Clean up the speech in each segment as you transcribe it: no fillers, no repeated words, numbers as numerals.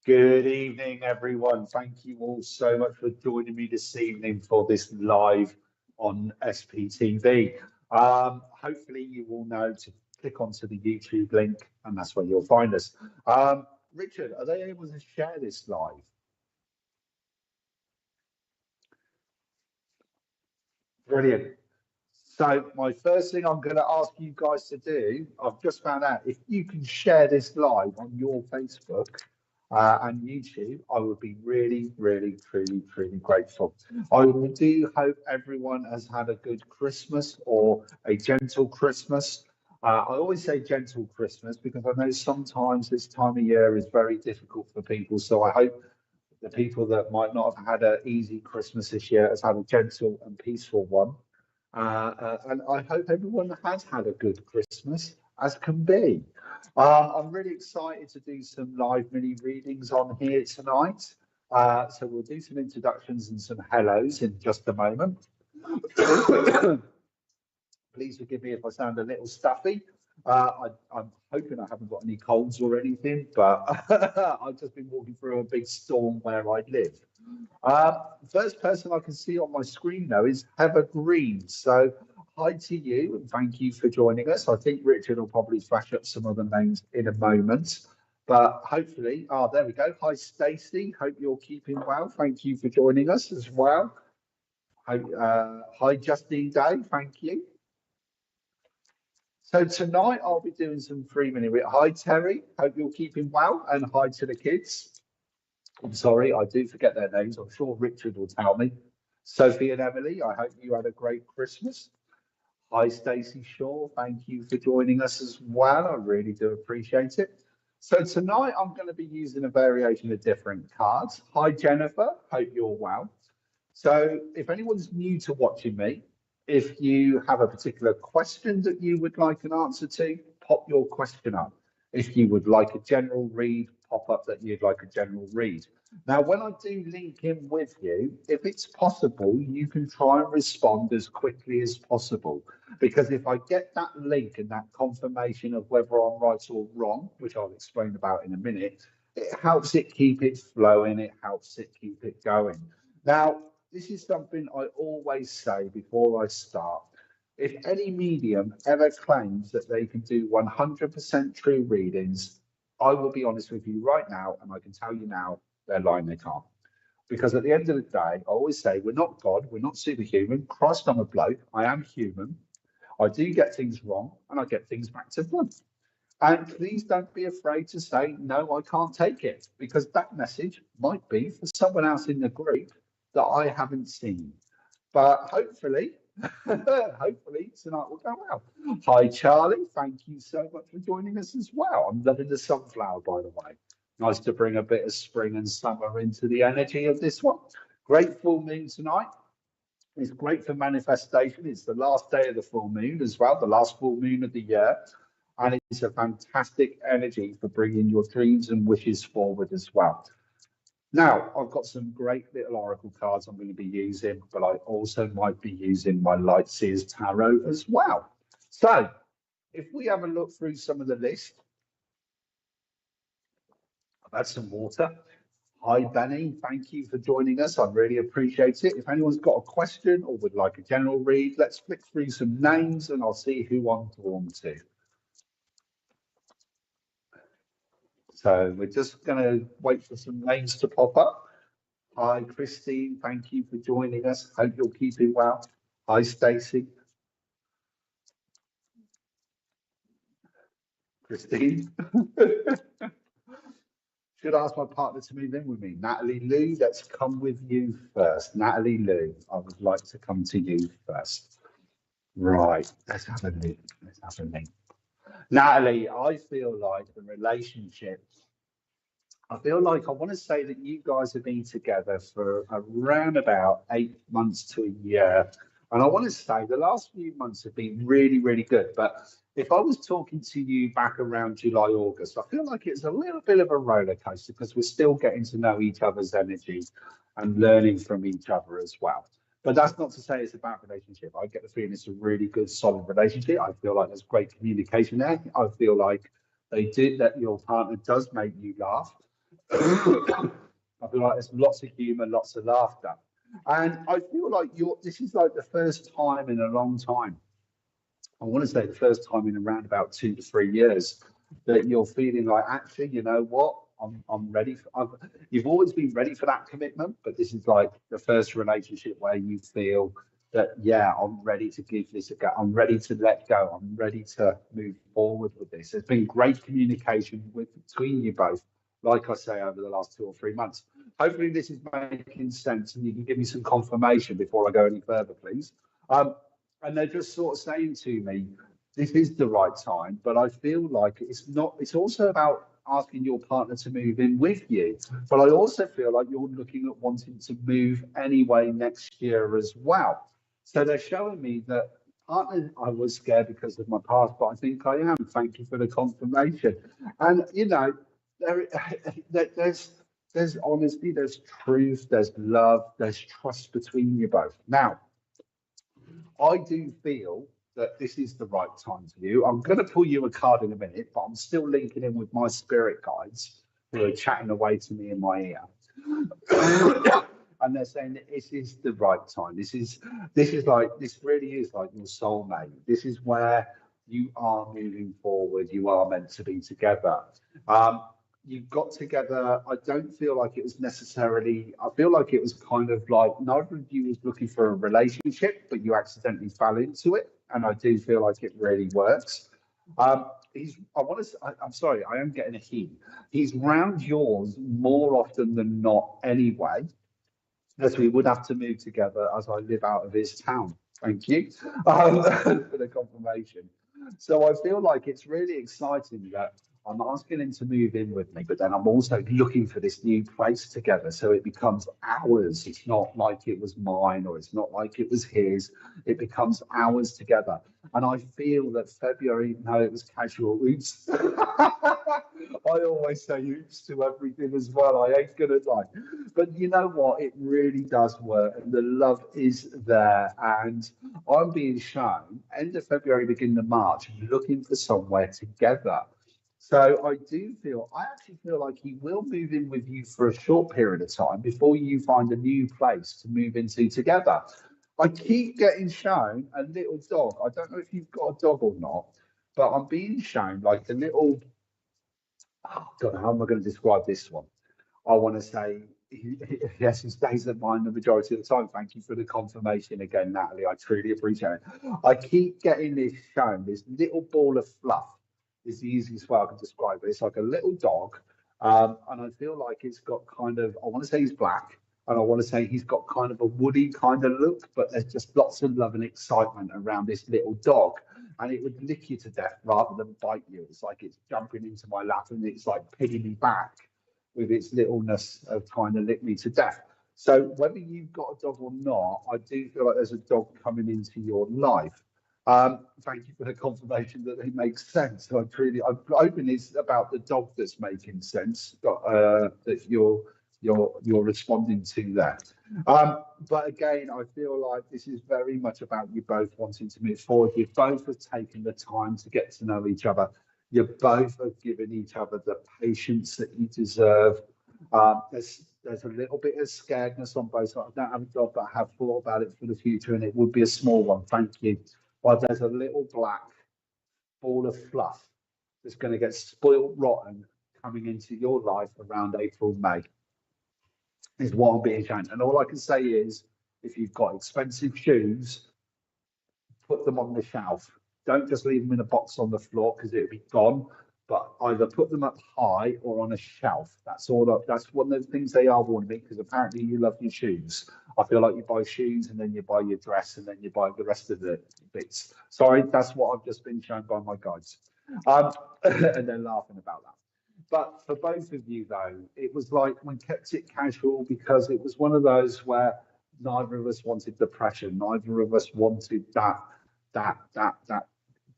Good evening, everyone. Thank you all so much for joining me this evening for this live on SPTV. Hopefully, you all know to click onto the YouTube link, and that's where you'll find us. Richard, are they able to share this live? Brilliant. So my first thing I'm going to ask you guys to do, I've just found out if you can share this live on your Facebook and YouTube, I would be really, really, truly grateful. I do hope everyone has had a good Christmas or a gentle Christmas. I always say gentle Christmas because I know sometimes this time of year is very difficult for people. So I hope the people that might not have had an easy Christmas this year has had a gentle and peaceful one. And I hope everyone has had a good Christmas, as can be. I'm really excited to do some live mini readings on here tonight. So we'll do some introductions and some hellos in just a moment. Please forgive me if I sound a little stuffy. I'm hoping I haven't got any colds or anything, but I've just been walking through a big storm where I live. First person I can see on my screen now is Heather Green. So hi to you and thank you for joining us. I think Richard will probably flash up some other names in a moment, but hopefully, there we go. Hi Stacey, hope you're keeping well. Thank you for joining us as well. Hi Justine Day, thank you. So tonight I'll be doing some 3-minute. Hi Terry, hope you're keeping well, and hi to the kids. I'm sorry, I do forget their names. I'm sure Richard will tell me. Sophie and Emily, I hope you had a great Christmas. Hi Stacey Shaw, thank you for joining us as well. I really do appreciate it. So tonight I'm going to be using a variation of different cards. Hi Jennifer, hope you're well. So if anyone's new to watching me, if you have a particular question that you would like an answer to, pop your question up. If you would like a general read, pop up that you'd like a general read. Now, when I do link in with you, if it's possible, you can try and respond as quickly as possible. Because if I get that link and that confirmation of whether I'm right or wrong, which I'll explain about in a minute, it helps it keep it flowing, it helps it keep it going. Now, this is something I always say before I start. If any medium ever claims that they can do 100% true readings, I will be honest with you right now, and I can tell you now, they're lying, they can't. Because at the end of the day, I always say, we're not God, we're not superhuman. Christ, I'm a bloke, I am human. I do get things wrong, and I get things back to front. And please don't be afraid to say, no, I can't take it, because that message might be for someone else in the group that I haven't seen. But hopefully, hopefully tonight will go well. Hi, Charlie. Thank you so much for joining us as well. I'm loving the sunflower, by the way. Nice to bring a bit of spring and summer into the energy of this one. Great full moon tonight. It's great for manifestation. It's the last day of the full moon as well, the last full moon of the year. And it's a fantastic energy for bringing your dreams and wishes forward as well. Now, I've got some great little oracle cards I'm going to be using, but I also might be using my Light Seers Tarot as well. So, if we have a look through some of the list, I've had some water. Hi, Benny. Thank you for joining us. I really appreciate it. If anyone's got a question or would like a general read, let's flick through some names and I'll see who I'm drawn to. So we're just going to wait for some names to pop up. Hi, Christine. Thank you for joining us. Hope you're keeping well. Hi, Stacey. Christine. Should ask my partner to move in with me. Natalie Lou, let's come with you first. Natalie Lou, I would like to come to you first. Right, let's have a look. Let's have a look. Natalie, I feel like the relationship, I want to say that you guys have been together for around about 8 months to a year. And I want to say the last few months have been really, really good. But if I was talking to you back around July, August, I feel like it's a little bit of a roller coaster because we're still getting to know each other's energy and learning from each other as well. But that's not to say it's a bad relationship. I get the feeling it's a really good, solid relationship. I feel like there's great communication there. I feel like that your partner does make you laugh. I feel like there's lots of humour, lots of laughter. And I feel like this is like the first time in a long time. I want to say the first time in around about 2 to 3 years that you're feeling like, actually, you know what? I'm ready. You've always been ready for that commitment, but this is like the first relationship where you feel that, yeah, I'm ready to give this a go. I'm ready to let go. I'm ready to move forward with this. There's been great communication between you both, like I say, over the last 2 or 3 months. Hopefully, this is making sense and you can give me some confirmation before I go any further, please. Um, and they're just sort of saying to me, this is the right time, but I feel like it's not, it's also about asking your partner to move in with you. But I also feel like you're looking at wanting to move anyway next year as well. So they're showing me that partner, I was scared because of my past, but I think I am. Thank you for the confirmation. And you know, there, there's honesty, there's truth, there's love, there's trust between you both. Now, I do feel that this is the right time for you. I'm going to pull you a card in a minute, but I'm still linking in with my spirit guides who are chatting away to me in my ear. And they're saying that this is the right time. This really is like your soulmate. This is where you are moving forward. You are meant to be together. Um, you got together. I don't feel like it was necessarily, I feel like it was kind of like neither of you was looking for a relationship, but you accidentally fell into it. And I do feel like it really works. I want to, I'm sorry, I am getting a he. He's round yours more often than not anyway, as we would have to move together as I live out of his town. Thank you for the confirmation. So I feel like it's really exciting that I'm asking him to move in with me, but then I'm also looking for this new place together. So it becomes ours. It's not like it was mine or it's not like it was his. It becomes ours together. And I feel that February, no, it was casual. Oops. I always say oops to everything as well. I ain't gonna lie. But you know what? It really does work. And the love is there. And I'm being shown end of February, beginning of March, looking for somewhere together. So I actually feel like he will move in with you for a short period of time before you find a new place to move into together. I keep getting shown a little dog. I don't know if you've got a dog or not, but I'm being shown like a little, oh God, how am I going to describe this one? I want to say, yes, he stays at mine the majority of the time. Thank you for the confirmation again, Natalie. I truly appreciate it. I keep getting this shown, this little ball of fluff is the easiest way I can describe it. It's like a little dog. And I feel like it's got kind of, I want to say he's black, and I want to say he's got kind of a woody kind of look, but there's just lots of love and excitement around this little dog. And it would lick you to death rather than bite you. It's like it's jumping into my lap and it's like pinning me back with its littleness of trying to lick me to death. So whether you've got a dog or not, I do feel like there's a dog coming into your life. Thank you for the confirmation that it makes sense. I'm hoping it's about the dog that's making sense that you're responding to that. But again, I feel like this is very much about you both wanting to move forward. You both have taken the time to get to know each other. You both have given each other the patience that you deserve. There's a little bit of scaredness on both sides. I don't have a dog, but I have thought about it for the future, and it would be a small one. Thank you. But there's a little black ball of fluff that's going to get spoiled rotten coming into your life around April, May, is what I'm being shown. And all I can say is, if you've got expensive shoes, put them on the shelf. Don't just leave them in a box on the floor because it'll be gone. But either put them up high or on a shelf. That's one of the things they are warning me because apparently you love your shoes. I feel like you buy shoes and then you buy your dress and then you buy the rest of the bits. Sorry, that's what I've just been shown by my guides. And they're laughing about that. But for both of you though, it was like we kept it casual because it was one of those where neither of us wanted the pressure, neither of us wanted that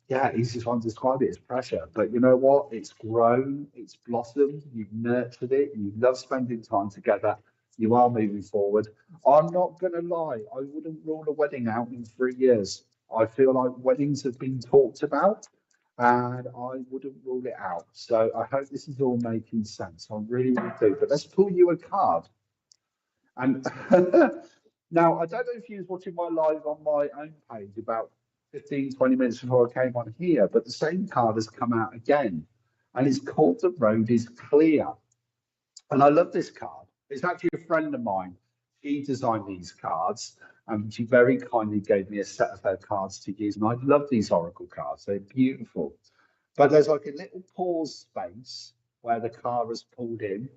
yeah, easiest one to describe it is pressure. But you know what? It's grown, it's blossomed, you've nurtured it, you love spending time together, you are moving forward. I'm not going to lie, I wouldn't rule a wedding out in 3 years. I feel like weddings have been talked about. and I wouldn't rule it out. So I hope this is all making sense. I really, really do. But let's pull you a card. And now, I don't know if you was watching my live on my own page about 15, 20 minutes before I came on here, but the same card has come out again, and it's called The Road is Clear. And I love this card. It's actually a friend of mine. She designed these cards, and she very kindly gave me a set of her cards to use. And I love these Oracle cards. They're beautiful. But there's like a little pause space where the car has pulled in,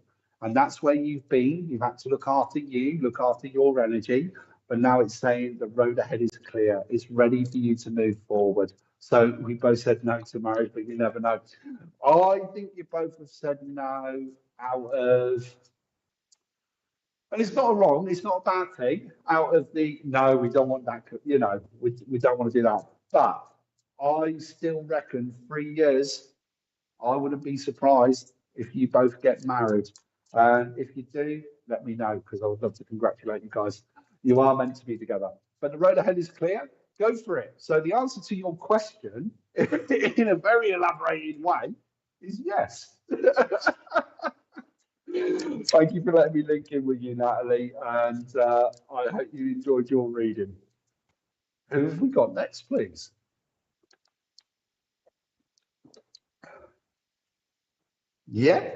and that's where you've been. You've had to look after you, look after your energy. But now it's saying the road ahead is clear. It's ready for you to move forward. So we both said no to marriage, but you never know. I think you both have said no out of, and it's not wrong, it's not a bad thing, out of the no, we don't want that, we don't want to do that. But I still reckon 3 years, I wouldn't be surprised if you both get married. And if you do, let me know, because I would love to congratulate you guys. You are meant to be together. But the road ahead is clear. Go for it. So the answer to your question, in a very elaborated way, is yes. Thank you for letting me link in with you, Natalie, and I hope you enjoyed your reading. Who have we got next, please? Yeah.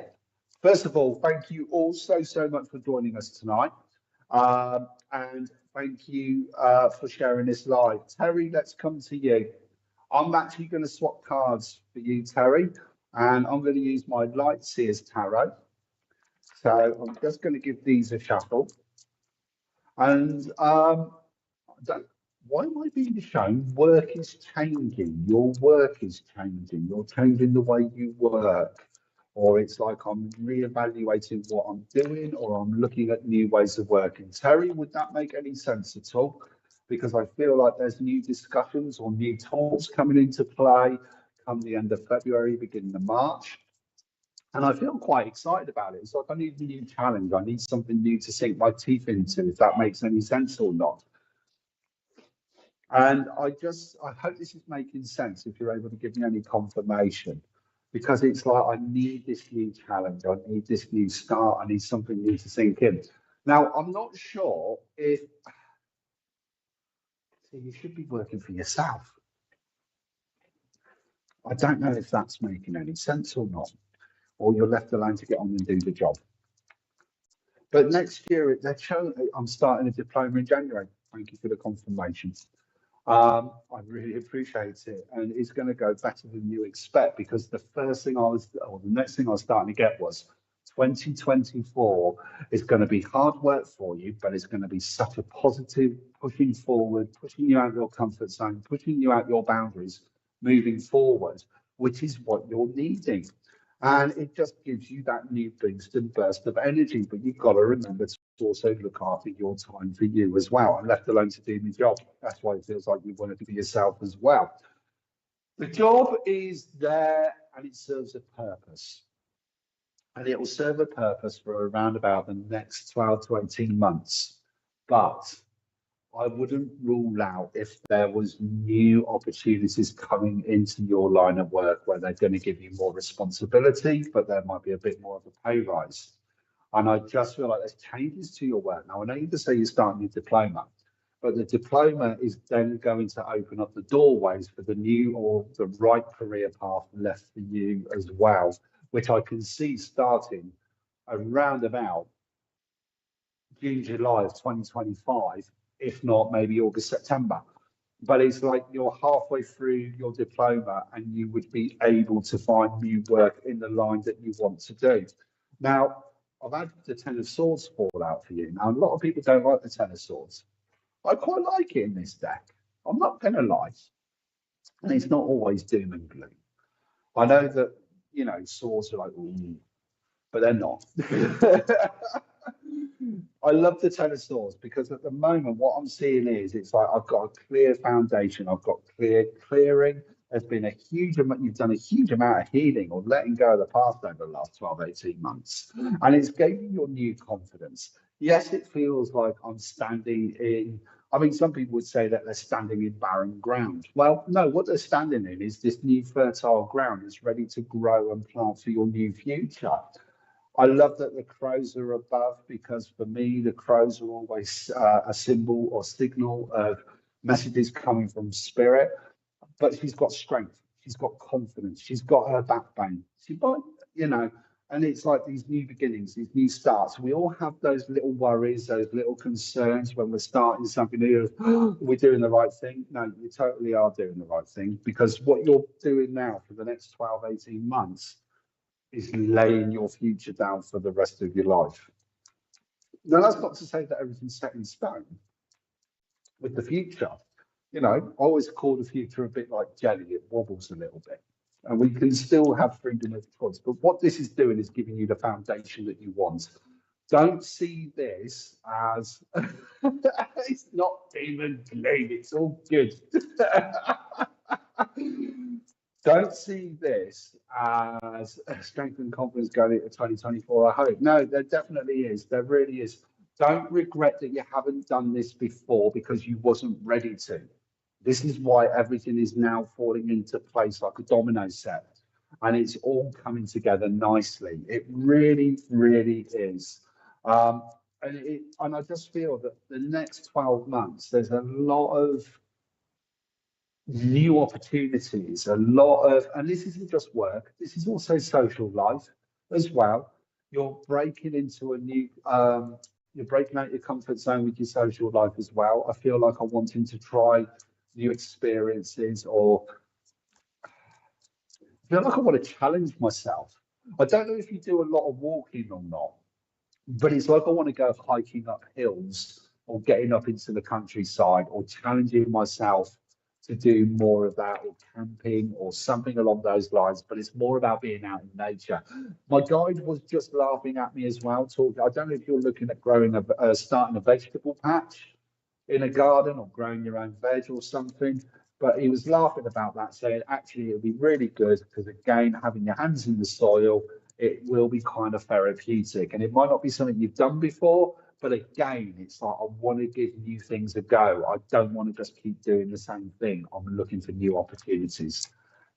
First of all, thank you all so much for joining us tonight. And thank you for sharing this live. Terry, let's come to you. I'm actually going to swap cards for you, Terry, and I'm going to use my Light Seers Tarot. So I'm just going to give these a shuffle. And why am I being shown work is changing? Your work is changing. You're changing the way you work. Or it's like I'm reevaluating what I'm doing, or I'm looking at new ways of working. Terry, would that make any sense at all? Because I feel like there's new discussions or new talks coming into play come the end of February, beginning of March. And I feel quite excited about it. It's like I need a new challenge. I need something new to sink my teeth into, if that makes any sense or not. And I hope this is making sense if you're able to give me any confirmation, because it's like I need this new challenge. I need this new start. I need something new to sink in. Now, I'm not sure if, see, you should be working for yourself. I don't know if that's making any sense or not, or you're left alone to get on and do the job. But next year, they're showing I'm starting a diploma in January. Thank you for the confirmation. I really appreciate it, and it's going to go better than you expect, because the next thing I was starting to get was 2024 is going to be hard work for you, but it's going to be such a positive pushing forward, pushing you out of your comfort zone, pushing you out your boundaries, moving forward, which is what you're needing. And it just gives you that new boost and burst of energy. But you've got to remember to also look after your time for you as well. I'm left alone to do my job. That's why it feels like you want to be yourself as well. The job is there and it serves a purpose. And it will serve a purpose for around about the next 12 to 18 months. But I wouldn't rule out if there was new opportunities coming into your line of work where they're going to give you more responsibility, but there might be a bit more of a pay rise. And I just feel like there's changes to your work. Now, I know you can say you're starting your diploma, but the diploma is then going to open up the doorways for the new or the right career path left for you as well, which I can see starting around about June, July of 2025, if not maybe August, September. But it's like you're halfway through your diploma and you would be able to find new work in the line that you want to do. Now, I've had the Ten of Swords fall out for you. Now, a lot of people don't like the Ten of Swords. I quite like it in this deck. I'm not going to lie. And it's not always doom and gloom. I know that, swords are like, ooh, but they're not. I love the Ten of Swords because at the moment, what I'm seeing is it's like I've got a clear foundation. I've got clearing. There's been a huge amount, you've done a huge amount of healing or letting go of the past over the last 12, 18 months. And it's giving you your new confidence. Yes, it feels like I'm standing in, I mean, some people would say that they're standing in barren ground. Well, no, what they're standing in is this new fertile ground that's ready to grow and plant for your new future. I love that the crows are above because for me, the crows are always a symbol or signal of messages coming from spirit. But she's got strength, she's got confidence, she's got her backbone. She might, you know, and it's like these new beginnings, these new starts. We all have those little worries, those little concerns when we're starting something new. We're doing the right thing. No, you totally are doing the right thing because what you're doing now for the next 12, 18 months is laying your future down for the rest of your life. Now, that's not to say that everything's set in stone with the future. You know, I always call the future a bit like jelly, it wobbles a little bit. And we can still have freedom of choice. But what this is doing is giving you the foundation that you want. Don't see this as it's not demon gloom, it's all good. Don't see this as strength and confidence going into 2024. I hope. No, there definitely is. There really is. Don't regret that you haven't done this before because you wasn't ready to. This is why everything is now falling into place like a domino set. And it's all coming together nicely. It really, really is. And I just feel that the next 12 months, there's a lot of new opportunities, a lot of, and this isn't just work, this is also social life as well. You're breaking into a new, you're breaking out your comfort zone with your social life as well. I feel like I'm wanting to try new experiences, or I feel like I want to challenge myself. I don't know if you do a lot of walking or not, but it's like I want to go hiking up hills or getting up into the countryside or challenging myself to do more of that, or camping or something along those lines. But it's more about being out in nature. My guide was just laughing at me as well. Talking, I don't know if you're looking at growing starting a vegetable patch in a garden or growing your own veg or something. But he was laughing about that, saying actually it would be really good because again, having your hands in the soil, it will be kind of therapeutic. And it might not be something you've done before, but again, it's like I want to give new things a go. I don't want to just keep doing the same thing. I'm looking for new opportunities.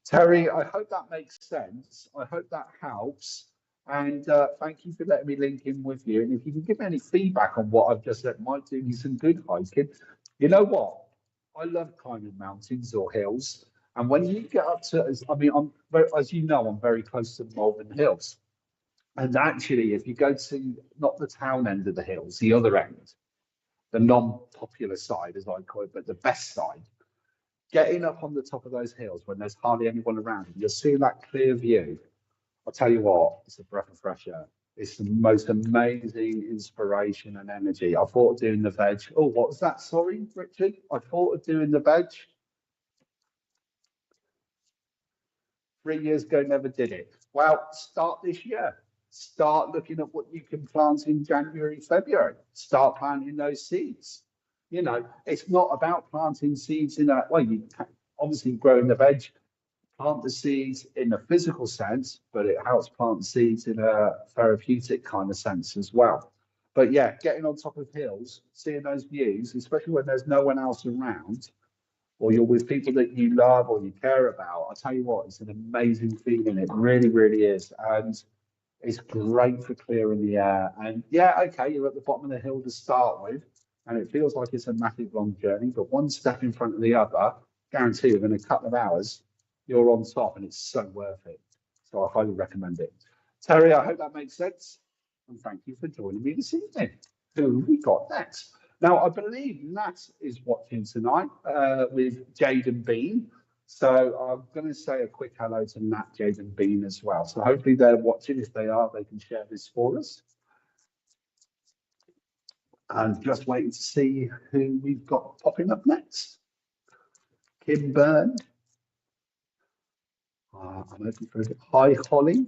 Terry, I hope that makes sense. I hope that helps. And thank you for letting me link in with you. And if you can give me any feedback on what I've just said, might do me some good hiking. You know what? I love climbing mountains or hills. And when you get up to, I mean, as you know, I'm very close to the Malvern Hills. And actually, if you go to not the town end of the hills, the other end, the non-popular side, as I call it, but the best side, getting up on the top of those hills when there's hardly anyone around, and you're seeing that clear view. I'll tell you what, it's a breath of fresh air. It's the most amazing inspiration and energy. I thought of doing the veg. Oh, what was that? Sorry, Richard. I thought of doing the veg 3 years ago, never did it. Well, start this year. Start looking at what you can plant in January, February. Start planting those seeds. You know, it's not about planting seeds in a, well, you can obviously growing the veg, plant the seeds in a physical sense, but it helps plant seeds in a therapeutic kind of sense as well. But yeah, getting on top of hills, seeing those views, especially when there's no one else around, or you're with people that you love or you care about, I'll tell you what, it's an amazing feeling. It really, really is. And it's great for clearing the air. And yeah, okay, you're at the bottom of the hill to start with, and it feels like it's a massive long journey, but one step in front of the other, guarantee within a couple of hours, you're on top, and it's so worth it. So I highly recommend it. Terry, I hope that makes sense. And thank you for joining me this evening. Who we got next? Now, I believe Nat is watching tonight with Jade and Bean. So I'm going to say a quick hello to Nat, Jade and Bean as well. So hopefully they're watching. If they are, they can share this for us. And just waiting to see who we've got popping up next. Kim Byrne. I'm open for it. Hi, Holly.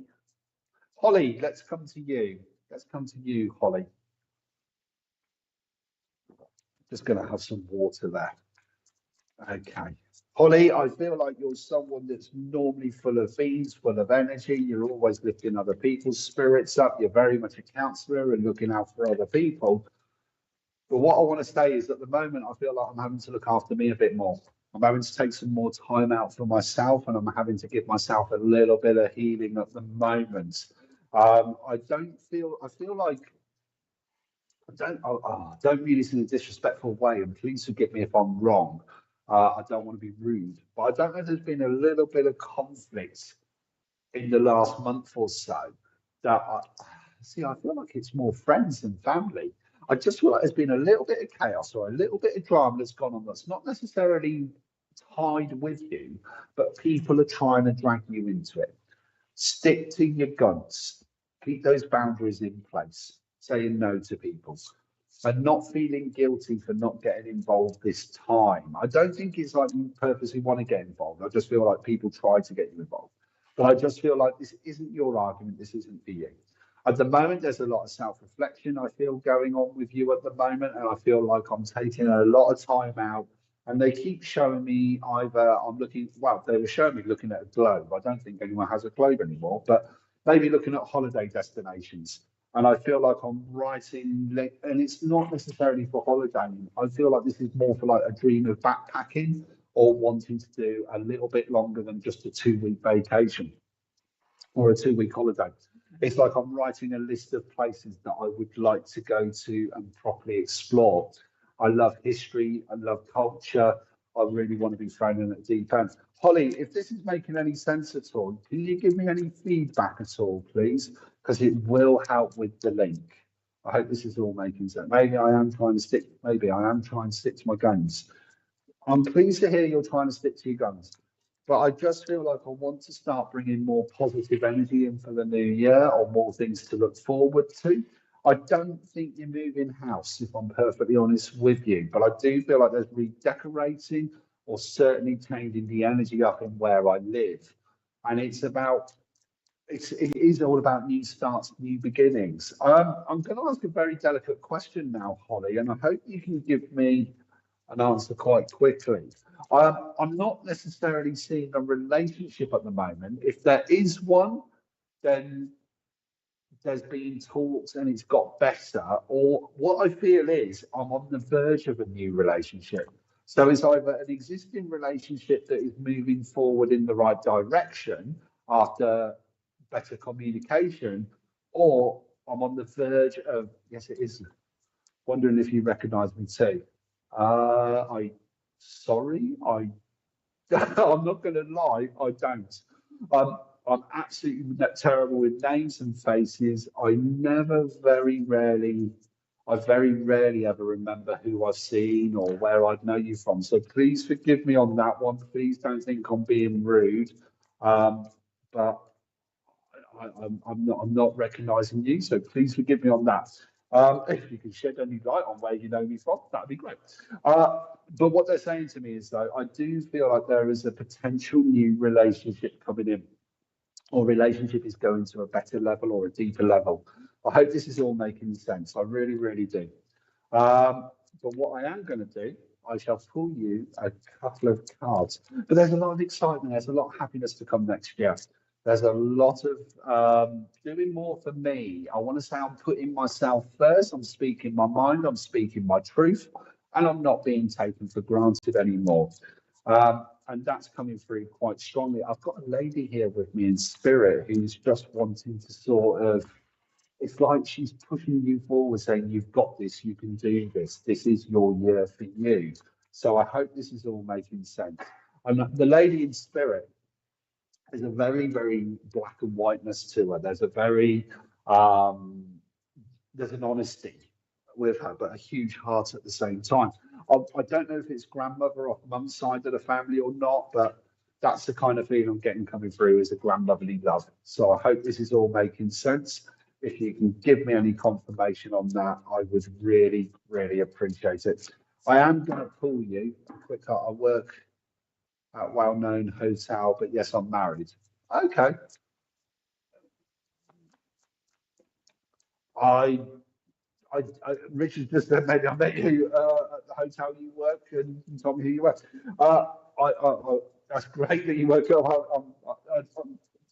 Holly, let's come to you. Let's come to you, Holly. Just going to have some water there. Okay. Holly, I feel like you're someone that's normally full of beans, full of energy. You're always lifting other people's spirits up. You're very much a counselor and looking out for other people. But what I want to say is at the moment, I feel like I'm having to look after me a bit more. I'm having to take some more time out for myself, and I'm having to give myself a little bit of healing at the moment. I don't feel, I feel like I don't mean this in a disrespectful way, and please forgive me if I'm wrong. I don't want to be rude, but I don't know if there's been a little bit of conflict in the last month or so that I feel like it's more friends than family. I just feel like there's been a little bit of chaos or a little bit of drama that's gone on that's not necessarily tied with you, but people are trying to drag you into it. Stick to your guns. Keep those boundaries in place. Saying no to people and not feeling guilty for not getting involved this time. I don't think it's like you purposely want to get involved. I just feel like people try to get you involved. But I just feel like this isn't your argument. This isn't for you. At the moment, there's a lot of self-reflection I feel going on with you at the moment, and I feel like I'm taking a lot of time out. And they keep showing me either I'm looking, well, they were showing me looking at a globe. I don't think anyone has a globe anymore, but maybe looking at holiday destinations. And I feel like I'm writing, and it's not necessarily for holidaying. I feel like this is more for like a dream of backpacking or wanting to do a little bit longer than just a 2 week vacation or a 2 week holiday. It's like I'm writing a list of places that I would like to go to and properly explore. I love history, I love culture. I really want to be thrown in at deep end. Holly, if this is making any sense at all, can you give me any feedback at all, please? Because it will help with the link. I hope this is all making sense. Maybe I am trying to stick to my guns. I'm pleased to hear you're trying to stick to your guns, but I just feel like I want to start bringing more positive energy in for the new year or more things to look forward to. I don't think you're moving house, if I'm perfectly honest with you, but I do feel like there's redecorating or certainly changing the energy up in where I live. And it is all about new starts, new beginnings. I'm going to ask a very delicate question now, Holly, and I hope you can give me an answer quite quickly. I'm not necessarily seeing a relationship at the moment. If there is one, then there's been talks and it's got better. Or what I feel is I'm on the verge of a new relationship. So it's either an existing relationship that is moving forward in the right direction after better communication, or I'm on the verge of, yes, it is. Wondering if you recognize me too. I sorry, I I'm not going to lie, I don't. I'm absolutely terrible with names and faces. I very rarely ever remember who I've seen or where I'd know you from. So please forgive me on that one. Please don't think I'm being rude. But I'm not recognising you, so please forgive me on that. If you can shed any light on where you know me from, that'd be great. But what they're saying to me is, though, I do feel like there is a potential new relationship coming in, or relationship is going to a better level or a deeper level. I hope this is all making sense. I really, really do. But what I am going to do, I shall pull you a couple of cards. But there's a lot of excitement, there's a lot of happiness to come next year. There's a lot of doing more for me. I want to say I'm putting myself first. I'm speaking my mind. I'm speaking my truth. And I'm not being taken for granted anymore. And that's coming through quite strongly. I've got a lady here with me in spirit who's just wanting to sort of, it's like she's pushing you forward, saying, you've got this, you can do this. This is your year for you. So I hope this is all making sense. And the lady in spirit, there's a very, very black and whiteness to her. Um, there's an honesty with her, but a huge heart at the same time. I don't know if it's grandmother or mum's side of the family or not, but that's the kind of feeling I'm getting coming through as a grandmotherly love. So I hope this is all making sense. If you can give me any confirmation on that, I would really, really appreciate it. I am going to pull you a quick. I work at a well-known hotel, but yes, I'm married. Okay. I, Richard just said maybe I met you at the hotel you work and you told me who you were. That's great that you work at.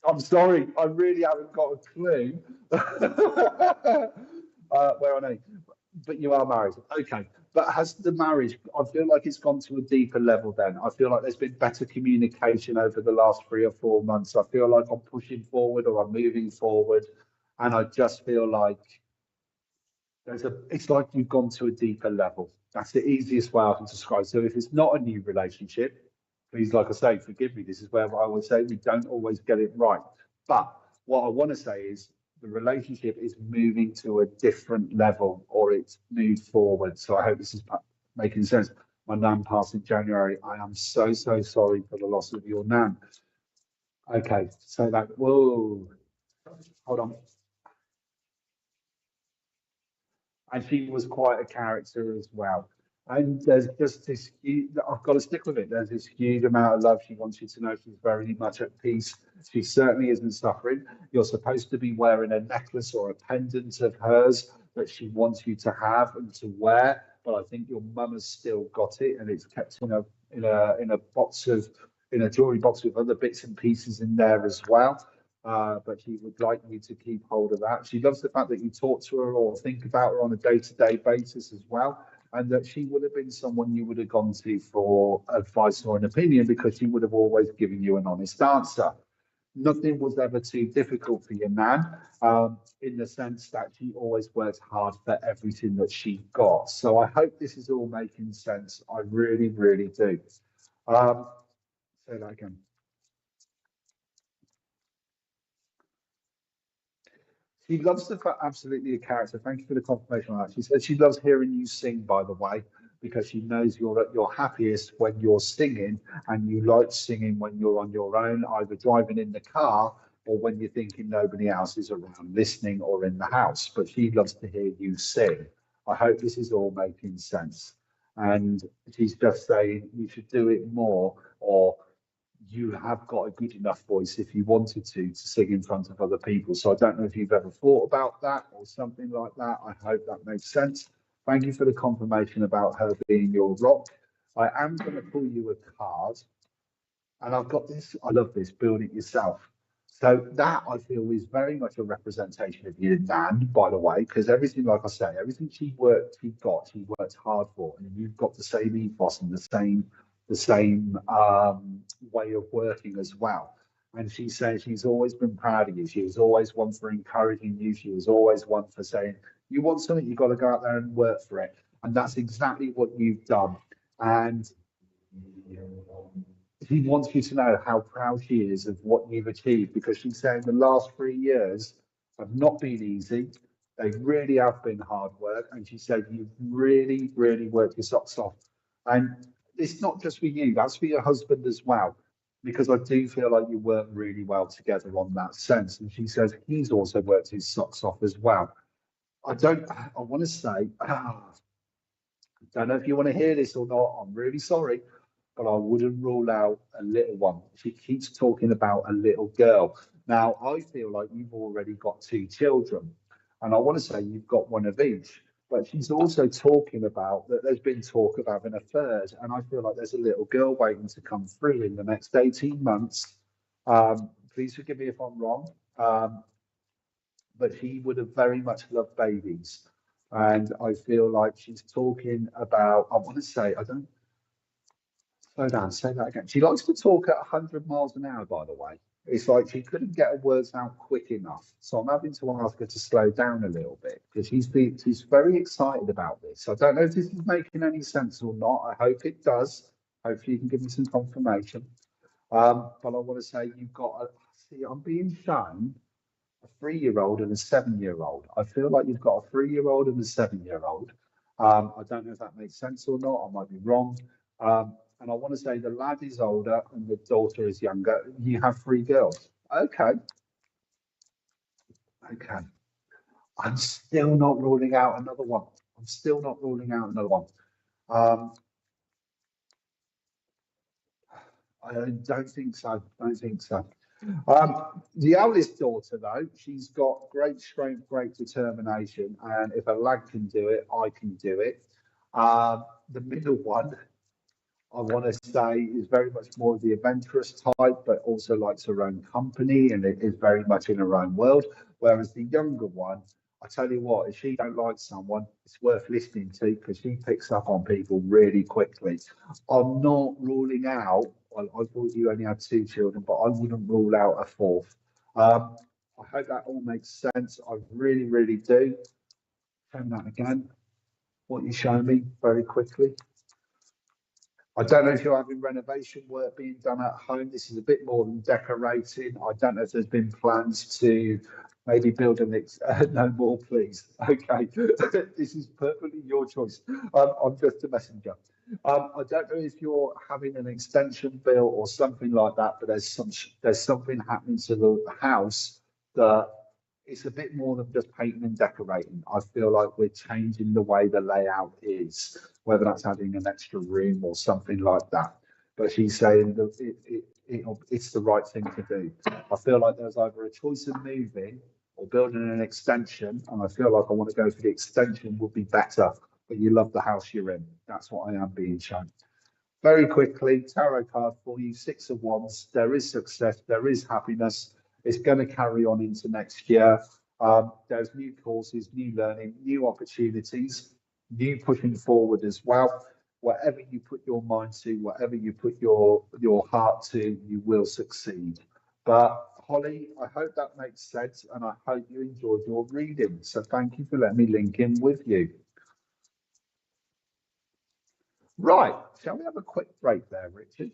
I'm sorry, I really haven't got a clue where I know. But you are married. Okay. But has the marriage, I feel like it's gone to a deeper level then. I feel like there's been better communication over the last 3 or 4 months. I feel like I'm pushing forward or I'm moving forward. And I just feel like it's like you've gone to a deeper level. That's the easiest way I can describe. So if it's not a new relationship, please, like I say, forgive me. This is where I always say we don't always get it right. But what I want to say is the relationship is moving to a different level or it's moved forward. So I hope this is making sense. My nan passed in January. I am so, so sorry for the loss of your nan. Okay, so that, whoa, hold on. And she was quite a character as well. And there's just this huge, I've got to stick with it. There's this huge amount of love. She wants you to know she's very much at peace. She certainly isn't suffering. You're supposed to be wearing a necklace or a pendant of hers that she wants you to have and to wear. But I think your mum has still got it, and it's kept in a box of in a jewelry box with other bits and pieces in there as well. But she would like you to keep hold of that. She loves the fact that you talk to her or think about her on a day-to-day basis as well, and that she would have been someone you would have gone to for advice or an opinion because she would have always given you an honest answer. Nothing was ever too difficult for your nan, in the sense that she always worked hard for everything that she got. So I hope this is all making sense. I really, really do. Um, say that again. She loves the fact, absolutely a character. Thank you for the confirmation on that. She said she loves hearing you sing, by the way, because she knows you're at your happiest when you're singing, and you like singing when you're on your own, either driving in the car or when you're thinking nobody else is around listening or in the house. But she loves to hear you sing. I hope this is all making sense. And she's just saying you should do it more, or you have got a good enough voice if you wanted to sing in front of other people. So I don't know if you've ever thought about that or something like that. I hope that makes sense. Thank you for the confirmation about her being your rock. I am going to pull you a card, and I've got this. I love this. Build it yourself. So that I feel is very much a representation of your nan, by the way, because everything, like I say, everything she worked hard for, and you've got the same ethos and the same way of working as well. And she says she's always been proud of you. She was always one for encouraging you. She was always one for saying, you want something, you've got to go out there and work for it. And that's exactly what you've done. And she wants you to know how proud she is of what you've achieved, because she's saying the last 3 years have not been easy. They really have been hard work. And she said, you've really, really worked your socks off. And it's not just for you, that's for your husband as well, because I do feel like you work really well together on that sense. And she says he's also worked his socks off as well. I want to say, don't know if you want to hear this or not. I'm really sorry, but I wouldn't rule out a little one. She keeps talking about a little girl. Now, I feel like you've already got two children, and I want to say you've got one of each. But she's also talking about that there's been talk of having a third, and I feel like there's a little girl waiting to come through in the next 18 months. Please forgive me if I'm wrong. But he would have very much loved babies. And I feel like she's talking about, I want to say, I don't, slow down, say that again. She likes to talk at 100 miles an hour, by the way. It's like she couldn't get her words out quick enough. So I'm having to ask her to slow down a little bit because she's very excited about this. I don't know if this is making any sense or not. I hope it does. Hopefully you can give me some confirmation. But I want to say you've got a, see, I'm being shown a 3-year-old and a 7-year-old. I feel like you've got a 3-year-old and a 7-year-old. I don't know if that makes sense or not. I might be wrong. And I want to say the lad is older and the daughter is younger. You have 3 girls. Okay. Okay. I'm still not ruling out another one. I'm still not ruling out another one. Um, I don't think so. Don't think so. The eldest daughter, though, she's got great strength, great determination, and if a lad can do it, I can do it. The middle one, I want to say, is very much more of the adventurous type, but also likes her own company and it is very much in her own world. Whereas the younger one, I tell you what, if she don't like someone, it's worth listening to because she picks up on people really quickly. I'm not ruling out, well, I thought you only had two children, but I wouldn't rule out a fourth. I hope that all makes sense. I really, really do. Show that again, what you show me very quickly. I don't know if you're having renovation work being done at home. This is a bit more than decorating. I don't know if there's been plans to maybe build an no more, please. Okay, this is perfectly your choice. I'm just a messenger. I don't know if you're having an extension bill or something like that, but there's something happening to the house that it's a bit more than just painting and decorating. I feel like we're changing the way the layout is, whether that's adding an extra room or something like that. But she's saying that it's the right thing to do. I feel like there's either a choice of moving or building an extension, and I feel like I want to go for the extension would be better, but you love the house you're in. That's what I am being shown. Very quickly, tarot card for you, Six of Wands. There is success, there is happiness. It's going to carry on into next year. There's new courses, new learning, new opportunities, new pushing forward as well. Whatever you put your mind to, whatever you put your heart to, you will succeed. But Holly, I hope that makes sense, and I hope you enjoyed your reading. So thank you for letting me link in with you. Right, shall we have a quick break there, Richard?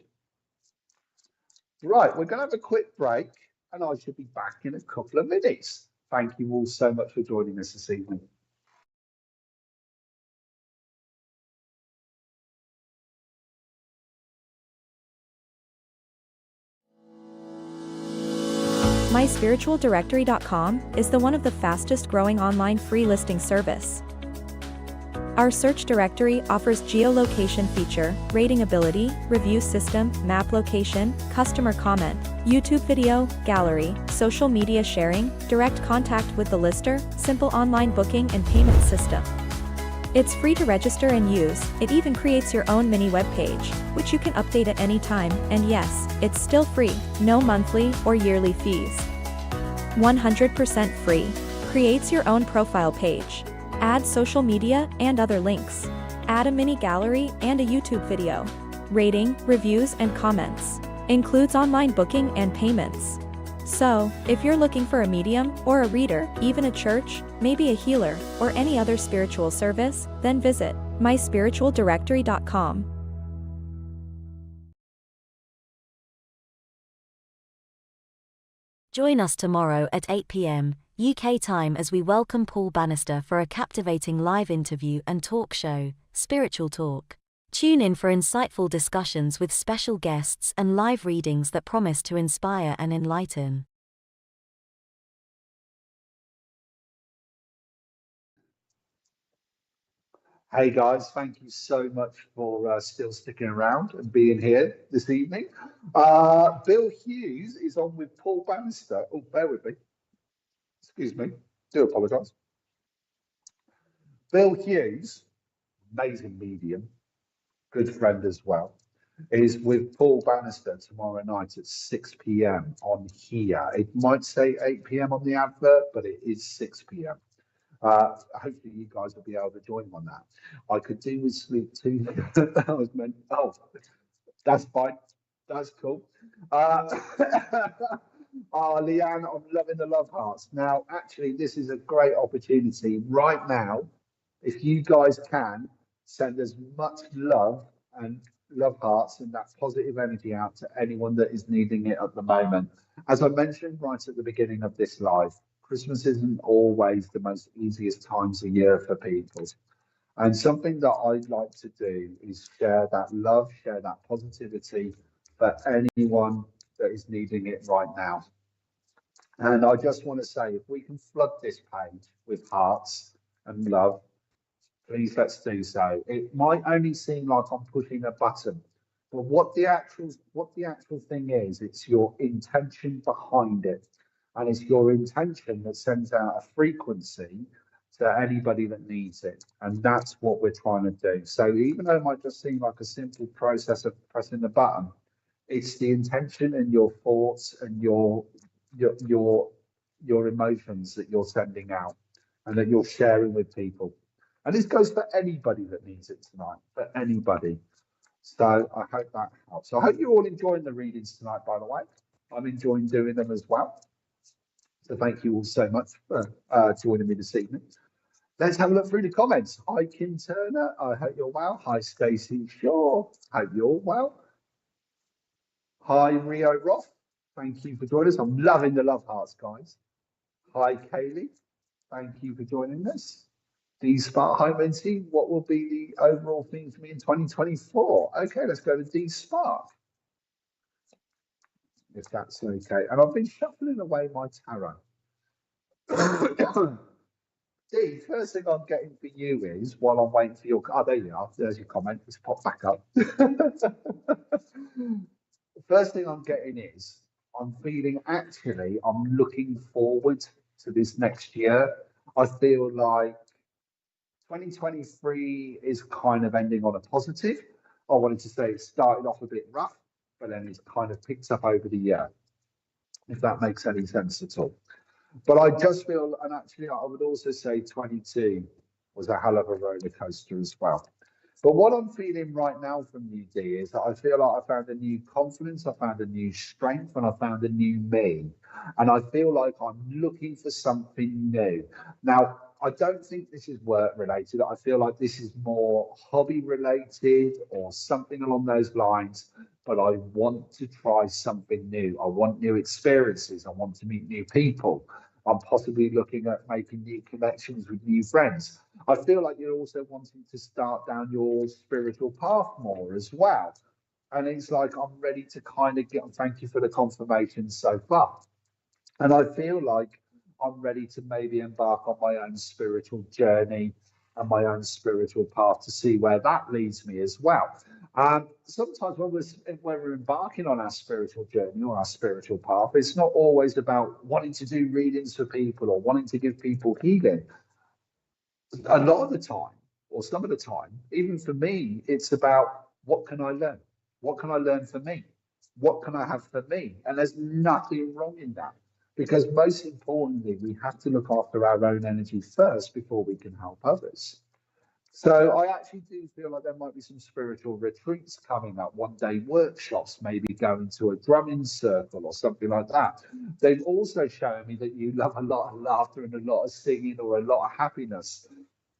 Right, we're going to have a quick break, and I should be back in a couple of minutes. Thank you all so much for joining us this evening. MySpiritualDirectory.com is one of the fastest growing online free listing service. Our search directory offers geolocation feature, rating ability, review system, map location, customer comment, YouTube video, gallery, social media sharing, direct contact with the lister, simple online booking and payment system. It's free to register and use. It even creates your own mini web page, which you can update at any time, and yes, it's still free, no monthly or yearly fees. 100% free. Creates your own profile page. Add social media and other links. Add a mini gallery and a YouTube video. Rating, reviews and comments. Includes online booking and payments. So, if you're looking for a medium or a reader, even a church, maybe a healer, or any other spiritual service, then visit myspiritualdirectory.com. Join us tomorrow at 8 p.m. UK time as we welcome Paul Bannister for a captivating live interview and talk show, Spiritual Talk. Tune in for insightful discussions with special guests and live readings that promise to inspire and enlighten. Hey guys, thank you so much for still sticking around and being here this evening. Bill Hughes is on with Paul Bannister. Oh, bear with me. Excuse me. Do apologise. Bill Hughes, amazing medium, good friend as well, is with Paul Bannister tomorrow night at 6 p.m. on here. It might say 8 p.m. on the advert, but it is 6 p.m. Hopefully you guys will be able to join on that. I could do with sleep too. I was meant, oh, that's fine. That's cool. Leanne, I'm loving the love hearts. Now, actually, this is a great opportunity right now. If you guys can send as much love and love hearts and that positive energy out to anyone that is needing it at the moment. As I mentioned right at the beginning of this live, Christmas isn't always the most easiest times of year for people. And something that I'd like to do is share that love, share that positivity for anyone that is needing it right now. And I just want to say, if we can flood this page with hearts and love, please let's do so. It might only seem like I'm pushing a button, but what the actual thing is, it's your intention behind it. And it's your intention that sends out a frequency to anybody that needs it. And that's what we're trying to do. So even though it might just seem like a simple process of pressing the button, it's the intention and your thoughts and your emotions that you're sending out. and that you're sharing with people. And this goes for anybody that needs it tonight, for anybody. So I hope that helps. So I hope you're all enjoying the readings tonight, by the way. I'm enjoying doing them as well. So thank you all so much for joining me this evening. Let's have a look through the comments. Hi, Kim Turner. I hope you're well. Hi, Stacey Shaw. Hope you're well. Hi, Rio Roth. Thank you for joining us. I'm loving the love hearts, guys. Hi, Kaylee. Thank you for joining us. D Spark. Hi, Minty. What will be the overall theme for me in 2024? Okay, let's go to D Spark, if that's okay. And I've been shuffling away my tarot. D, first thing I'm getting for you is, while I'm waiting for your, oh, there you are, there's your comment, let's pop back up. First thing I'm getting is, I'm feeling actually, I'm looking forward to this next year. I feel like 2023 is kind of ending on a positive. I wanted to say it started off a bit rough, but then it's kind of picked up over the year, if that makes any sense at all. But I just feel, and actually I would also say 22 was a hell of a roller coaster as well. But what I'm feeling right now from you, D, is that I feel like I found a new confidence, I found a new strength, and I found a new me. And I feel like I'm looking for something new. Now, I don't think this is work related. I feel like this is more hobby related or something along those lines. But I want to try something new. I want new experiences. I want to meet new people. I'm possibly looking at making new connections with new friends. I feel like you're also wanting to start down your spiritual path more as well. And it's like I'm ready to kind of get, thank you for the confirmation so far. And I feel like I'm ready to maybe embark on my own spiritual journey and my own spiritual path to see where that leads me as well. Sometimes when we're embarking on our spiritual journey or our spiritual path, it's not always about wanting to do readings for people or wanting to give people healing. A lot of the time, or some of the time, even for me, it's about what can I learn? What can I learn for me? What can I have for me? And there's nothing wrong in that. Because most importantly, we have to look after our own energy first before we can help others. So I actually do feel like there might be some spiritual retreats coming up, one-day workshops, maybe going to a drumming circle or something like that. They've also shown me that you love a lot of laughter and a lot of singing or a lot of happiness.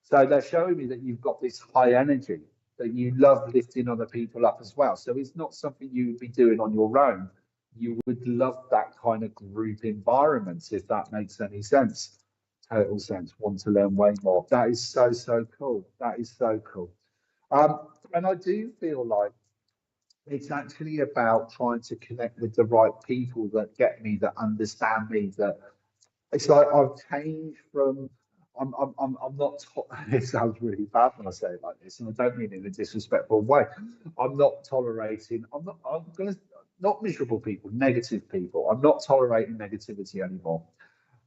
So they're showing me that you've got this high energy, that you love lifting other people up as well. So it's not something you would be doing on your own. You would love that kind of group environment, if that makes any sense. Total sense. Want to learn way more. That is so, so cool. That is so cool. And I do feel like it's actually about trying to connect with the right people that get me, that understand me, that it's like I've changed from I'm not it sounds really bad when I say it like this, and I don't mean it in a disrespectful way. I'm not tolerating, I'm gonna not miserable people, negative people. I'm not tolerating negativity anymore.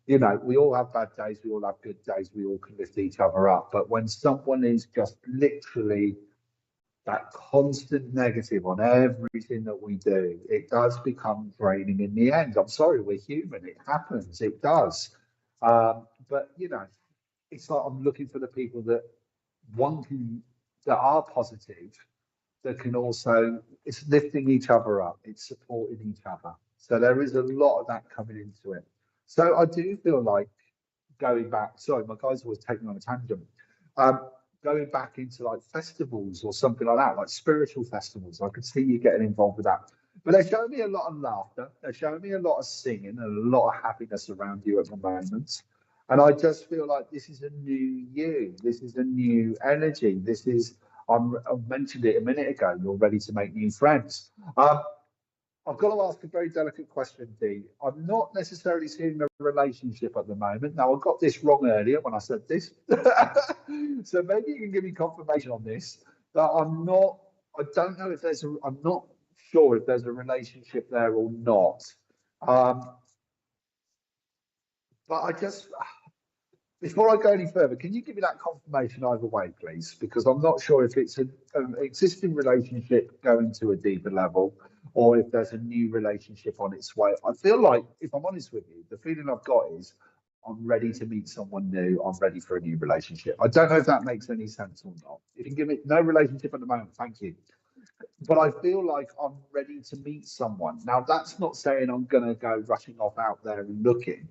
You know, we all have bad days, we all have good days, we all can lift each other up. But when someone is just literally that constant negative on everything that we do, it does become draining in the end. I'm sorry, we're human, it happens, it does. But you know, it's like I'm looking for the people that that are positive, that can also, it's lifting each other up, it's supporting each other. So there is a lot of that coming into it. So I do feel like going back, sorry, my guy's always taking on a tangent. Going back into like festivals or something like that, like spiritual festivals, I could see you getting involved with that. But they're showing me a lot of laughter, they're showing me a lot of singing and a lot of happiness around you at the moment. And I just feel like this is a new you, this is a new energy, this is, I mentioned it a minute ago, you're ready to make new friends. I've got to ask a very delicate question, Dee. I'm not necessarily seeing a relationship at the moment. Now, I got this wrong earlier when I said this. So maybe you can give me confirmation on this. That I don't know if I'm not sure if there's a relationship there or not. But I just, before I go any further, can you give me that confirmation either way, please? Because I'm not sure if it's an existing relationship going to a deeper level or if there's a new relationship on its way. I feel like, if I'm honest with you, the feeling I've got is I'm ready to meet someone new. I'm ready for a new relationship. I don't know if that makes any sense or not. If you can give me no relationship at the moment, thank you. But I feel like I'm ready to meet someone. Now, that's not saying I'm going to go rushing off out there and looking.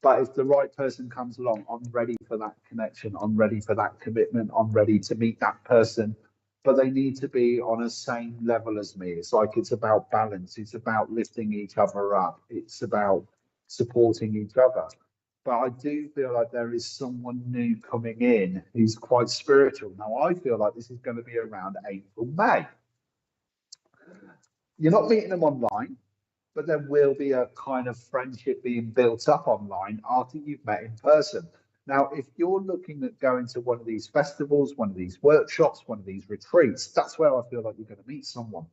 But if the right person comes along, I'm ready for that connection. I'm ready for that commitment. I'm ready to meet that person. But they need to be on a same level as me. It's like it's about balance. It's about lifting each other up. It's about supporting each other. But I do feel like there is someone new coming in who's quite spiritual. Now, I feel like this is going to be around April, May. You're not meeting them online, but there will be a kind of friendship being built up online after you've met in person. Now, if you're looking at going to one of these festivals, one of these workshops, one of these retreats, that's where I feel like you're going to meet someone.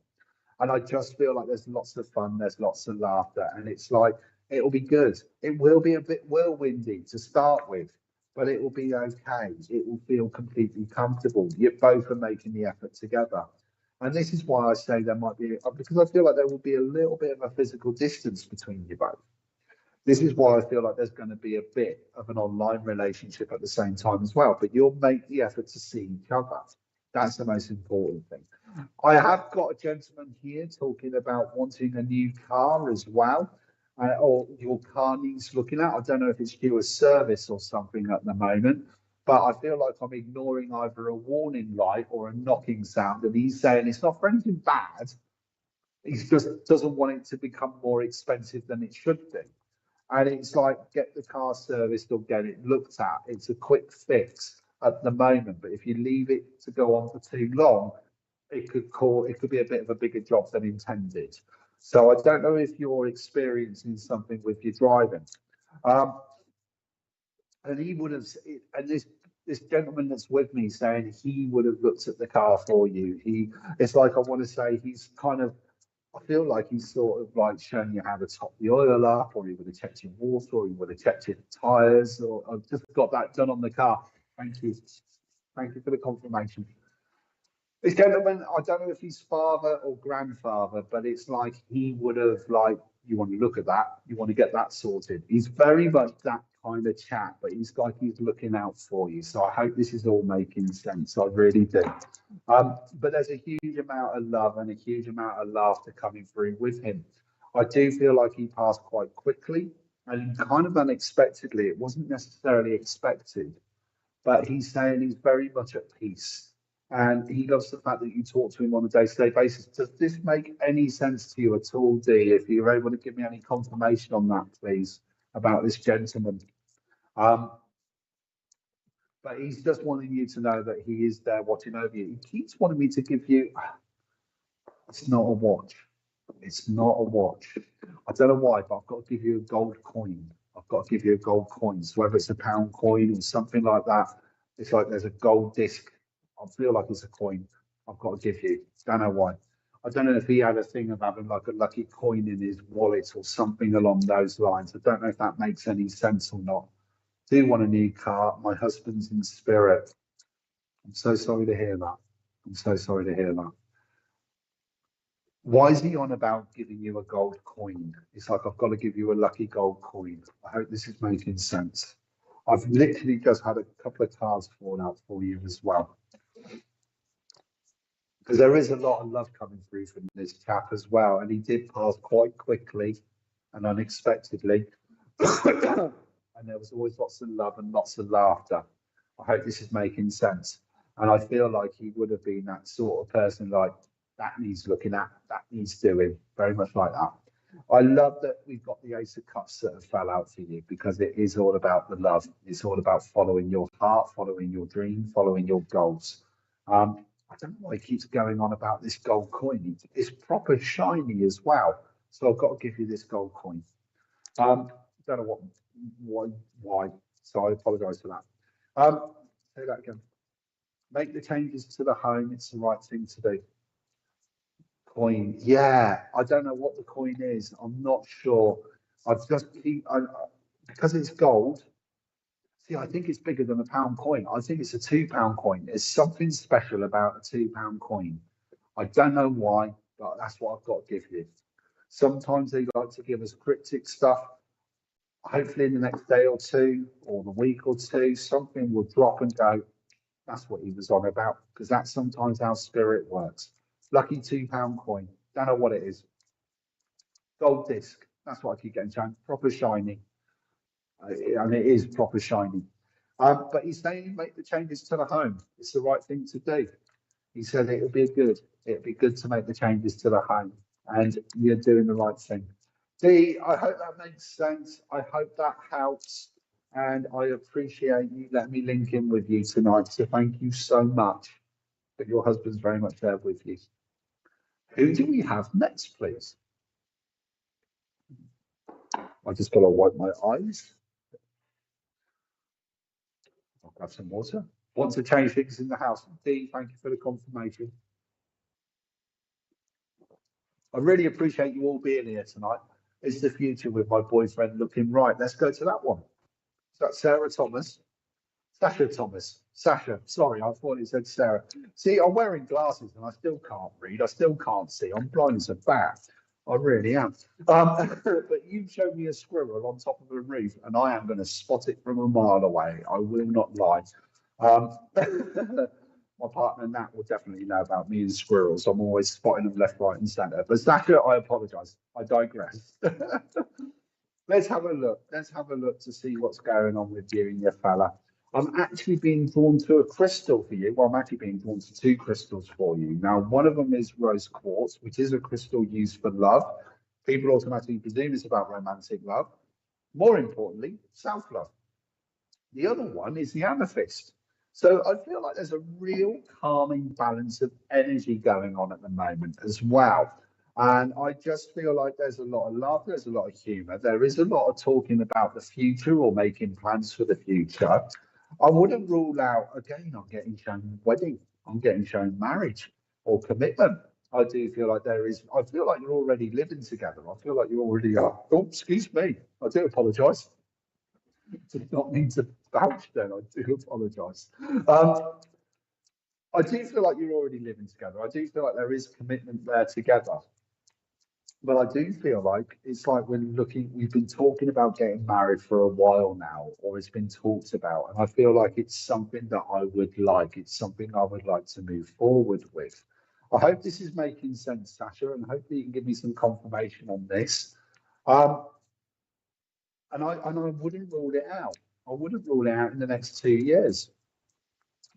And I just feel like there's lots of fun, there's lots of laughter, and it's like, it'll be good. It will be a bit whirlwindy to start with, but it will be okay. It will feel completely comfortable. You both are making the effort together. And this is why I say there might be, because I feel like there will be a little bit of a physical distance between you both. This is why I feel like there's going to be a bit of an online relationship at the same time as well, but you'll make the effort to see each other. That's the most important thing. I have got a gentleman here talking about wanting a new car as well, or your car needs looking at. I don't know if it's due a service or something at the moment, but I feel like I'm ignoring either a warning light or a knocking sound, and he's saying it's not for anything bad. He just doesn't want it to become more expensive than it should be. And it's like, get the car serviced or get it looked at. It's a quick fix at the moment, but if you leave it to go on for too long, it could be a bit of a bigger job than intended. So I don't know if you're experiencing something with your driving. And he would have, and this gentleman that's with me saying he would have looked at the car for you. It's like, I want to say he's kind of, I feel like he's sort of like showing you how to top the oil up, or he would have checked your water, or he would have checked your tyres, or I've just got that done on the car. Thank you. Thank you for the confirmation. This gentleman, I don't know if he's father or grandfather, but it's like he would have, like, you want to look at that, you want to get that sorted. He's very much that kind of chap, but he's like he's looking out for you. So I hope this is all making sense. I really do. But there's a huge amount of love and a huge amount of laughter coming through with him. I do feel like he passed quite quickly and kind of unexpectedly. It wasn't necessarily expected, but he's saying he's very much at peace. And he loves the fact that you talk to him on a day-to-day basis. Does this make any sense to you at all, Dee? If you're able to give me any confirmation on that, please, about this gentleman. But he's just wanting you to know that he is there watching over you. He keeps wanting me to give you, it's not a watch. It's not a watch. I don't know why, but I've got to give you a gold coin. I've got to give you a gold coin. So whether it's a pound coin or something like that, it's like there's a gold disc. I feel like it's a coin I've got to give you. Don't know why. I don't know if he had a thing of having like a lucky coin in his wallet or something along those lines. I don't know if that makes any sense or not. I do want a new car. My husband's in spirit. I'm so sorry to hear that. I'm so sorry to hear that. Why is he on about giving you a gold coin? It's like, I've got to give you a lucky gold coin. I hope this is making sense. I've literally just had a couple of cards fall out for you as well. Because there is a lot of love coming through from this chap as well. And he did pass quite quickly and unexpectedly. And there was always lots of love and lots of laughter. I hope this is making sense. And I feel like he would have been that sort of person, like, that needs looking at, that needs doing, very much like that. I love that we've got the Ace of Cups that have fell out for you, because it is all about the love. It's all about following your heart, following your dream, following your goals. I don't know why he keeps going on about this gold coin. It's proper shiny as well. So I've got to give you this gold coin. Don't know why. So I apologise for that. Say that again. Make the changes to the home. It's the right thing to do. Coin. Yeah, I don't know what the coin is. I'm not sure. I've just because it's gold. See, I think it's bigger than a pound coin. I think it's a £2 coin. There's something special about a £2 coin. I don't know why, but that's what I've got to give you. Sometimes they like to give us cryptic stuff. hopefully in the next day or two or the week or two, something will drop and go, that's what he was on about, because that's sometimes how spirit works. Lucky £2 coin, don't know what it is. Gold disc, that's what I keep getting shown, proper shiny. And it is proper shiny. But he's saying make the changes to the home. It's the right thing to do. He said it'd be good to make the changes to the home, and you're doing the right thing. Dee, I hope that makes sense. I hope that helps, and I appreciate you letting me link in with you tonight. So thank you so much. But your husband's very much there with you. Who do we have next, please? I just got to wipe my eyes. I'll grab some water. Want to change things in the house? Dee, thank you for the confirmation. I really appreciate you all being here tonight. It's the future with my boyfriend looking right. Let's go to that one. Is that Sarah Thomas? Sasha Thomas. Sasha, sorry, I thought it said Sarah. See, I'm wearing glasses and I still can't read. I still can't see. I'm blind as a bat. I really am. But you showed me a squirrel on top of a roof and I am going to spot it from a mile away. I will not lie. My partner Nat will definitely know about me and squirrels. I'm always spotting them left, right, and centre. But Sasha, I apologise. I digress. Let's have a look. Let's have a look to see what's going on with you and your fella. I'm actually being drawn to a crystal for you. Well, I'm actually being drawn to two crystals for you. Now, one of them is rose quartz, which is a crystal used for love. People automatically presume it's about romantic love. More importantly, self-love. The other one is the amethyst. So I feel like there's a real calming balance of energy going on at the moment as well. And I just feel like there's a lot of laughter, there's a lot of humor. There is a lot of talking about the future or making plans for the future. I wouldn't rule out, again, I'm getting shown wedding, I'm getting shown marriage or commitment. I do feel like there is, I feel like you're already living together. I feel like you already are. Oh, excuse me. I do apologise. Did not mean to vouch then. I do apologise. I do feel like you're already living together. I do feel like there is commitment there together. But I do feel like it's like we've been talking about getting married for a while now, or it's been talked about. And I feel like it's something that I would like. It's something I would like to move forward with. I hope this is making sense, Sasha, and hopefully you can give me some confirmation on this. And I wouldn't rule it out. I wouldn't rule it out in the next 2 years.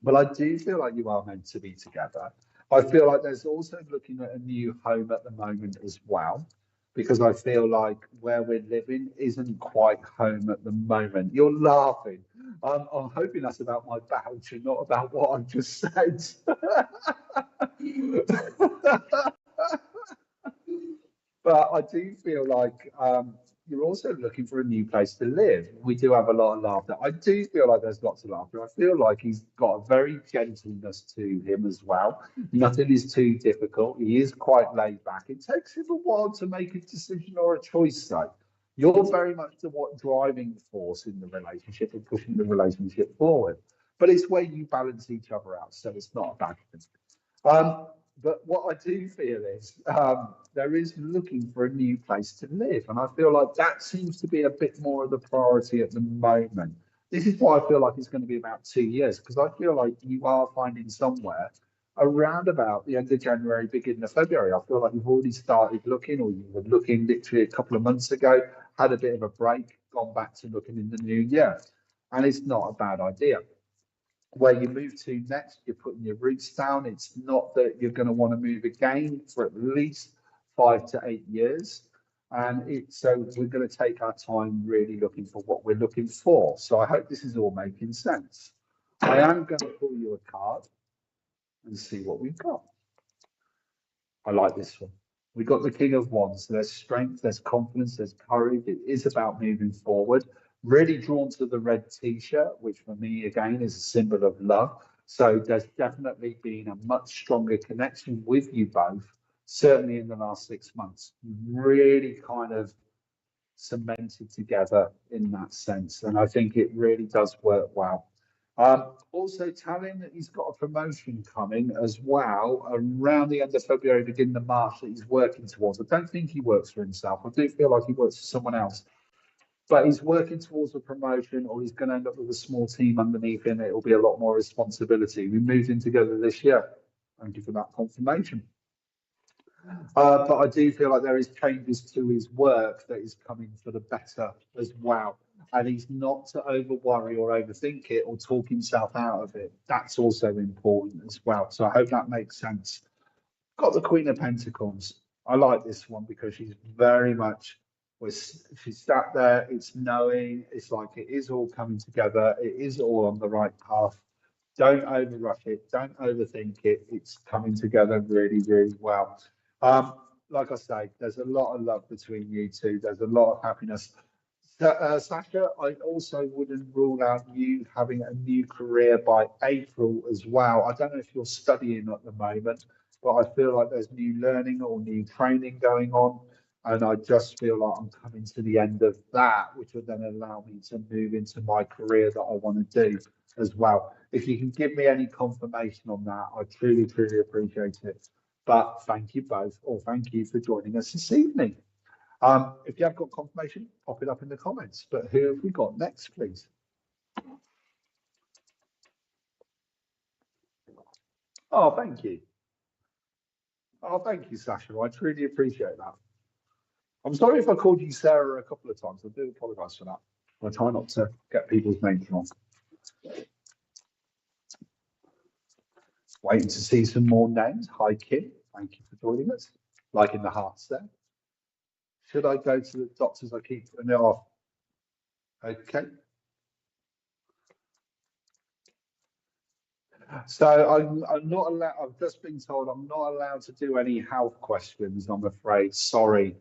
But I do feel like you are meant to be together. I feel like there's also looking at a new home at the moment as well, because I feel like where we're living isn't quite home at the moment. You're laughing. I'm hoping that's about my vouch and not about what I've just said. But I do feel like you're also looking for a new place to live. We do have a lot of laughter. I do feel like there's lots of laughter. I feel like he's got a very gentleness to him as well. Nothing is too difficult. He is quite laid back. It takes him a while to make a decision or a choice, though. You're very much the driving force in the relationship and pushing the relationship forward. But it's where you balance each other out, so it's not a bad thing. But what I do feel is there is looking for a new place to live. And I feel like that seems to be a bit more of the priority at the moment. This is why I feel like it's going to be about 2 years, because I feel like you are finding somewhere around about the end of January, beginning of February. I feel like you've already started looking, or you were looking literally a couple of months ago, had a bit of a break, gone back to looking in the new year. And it's not a bad idea. Where you move to next, you're putting your roots down. It's not that you're going to want to move again for at least 5 to 8 years. And so we're going to take our time really looking for what we're looking for. So I hope this is all making sense. I am going to pull you a card and see what we've got. I like this one. We've got the King of Wands. So there's strength, there's confidence, there's courage. It is about moving forward. Really drawn to the red t-shirt, which for me, again, is a symbol of love. So there's definitely been a much stronger connection with you both, certainly in the last 6 months. Really kind of cemented together in that sense. And I think it really does work well. Also telling that he's got a promotion coming as well around the end of February, beginning of March, that he's working towards. I don't think he works for himself. I do feel like he works for someone else. but he's working towards a promotion, or he's going to end up with a small team underneath him. It'll be a lot more responsibility. We moved in together this year. Thank you for that confirmation. But I do feel like there is changes to his work that is coming for the better as well. And he's not to over worry or overthink it or talk himself out of it. That's also important as well. So I hope that makes sense. Got the Queen of Pentacles. I like this one because she's very much, she's sat there, it's knowing, it's like it is all coming together, it is all on the right path. Don't overrush it, don't overthink it, it's coming together really, really well. Like I say, there's a lot of love between you two, there's a lot of happiness. Sasha, I also wouldn't rule out you having a new career by April as well. I don't know if you're studying at the moment, but I feel like there's new learning or new training going on. And I just feel like I'm coming to the end of that, which will then allow me to move into my career that I want to do as well. If you can give me any confirmation on that, I truly, truly appreciate it. But thank you both, or thank you for joining us this evening. If you have got confirmation, pop it up in the comments. But who have we got next, please? Oh, thank you. Oh, thank you, Sasha. I truly appreciate that. I'm sorry if I called you Sarah a couple of times. I do apologise for that. I try not to get people's names wrong. Waiting to see some more names. Hi, Kim. Thank you for joining us. Like in the hearts there. Should I go to the doctors? I keep putting it off. Okay. So I'm not allowed. I've just been told I'm not allowed to do any health questions. I'm afraid. Sorry.